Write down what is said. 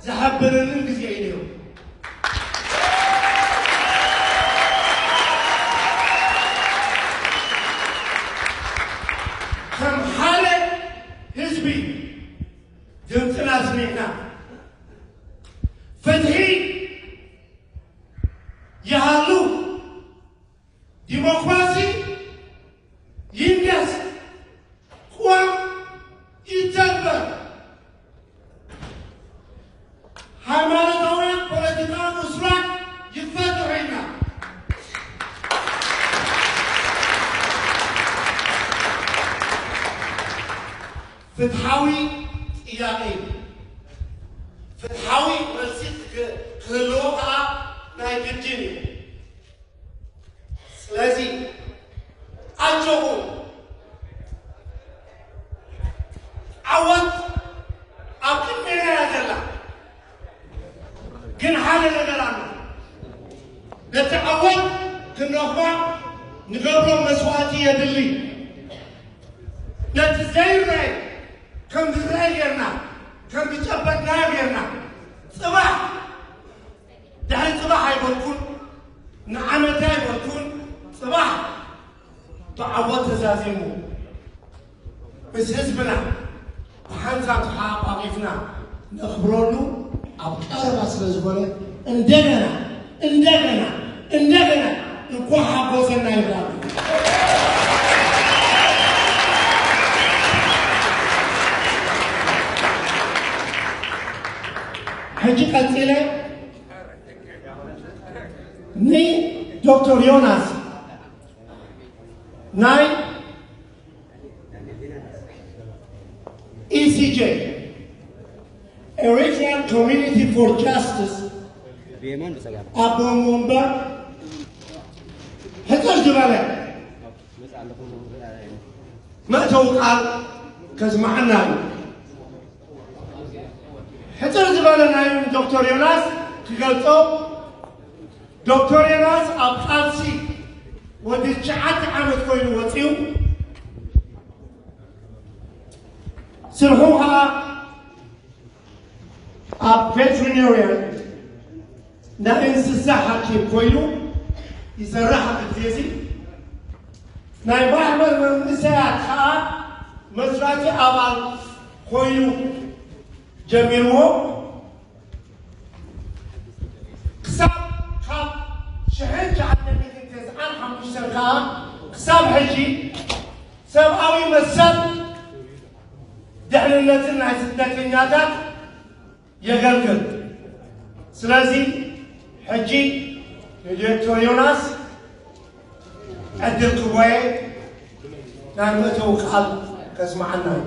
زحبرن ጊዜ ነው كم حالة حزبي دمتنا سمعنا فتحي يهالو ديمقراطي ينجز قوام يتجبر ሃይማኖታዊ ፖለቲካዊ መስራት ይፈጥረና ፍትሃዊ ጥያቄ ፍትሃዊ መልሲት ክህልወታ ናይ ግድን እዩ ስለዚህ አጆቡ አወት አቅሜና ያዘላ ግን حاله ነገር አለ ለተአወት ክንረፋ ንገብሮ መስዋዕት የድልይ ለተዘይረ ከም ዝረየና ከም ዝጨበጥና የርና ጽባህ ዳይ ጽባህ አይወልኩን ንዓመት አይወልኩን ጽባህ ተአወት ተዛዚሙ بس حزبنا حنزا تحققنا نخبرونه أبطال أصل زبالة إندجنا نكون حبوسنا يبغى حقيقة إلى ني دكتور يوناس ناي ECJ, Eritrean Community for Justice, Abu Mumba, هتقدر جبالة ما توقع كزمعنا هتقدر جبالة نايم دكتور يوناس تقلتو دكتور يوناس أبقالسي ودي جعات عمد كوين وطيو سرحوها veterinarian نا انسسا حكيم كويلو يزرحها بالتيزي نا يبحمر من نساء خاء مسراتي أبال كويلو جميلو كساب خاب شهد جعلنا بيتن تزعان حمش سرخاء كساب حجي ساب أوي مساب دحنا نزلنا ستة نياتات يقلقل سلازي حجي دكتور يوناس أدل كوي نعم توقع كاسمعنا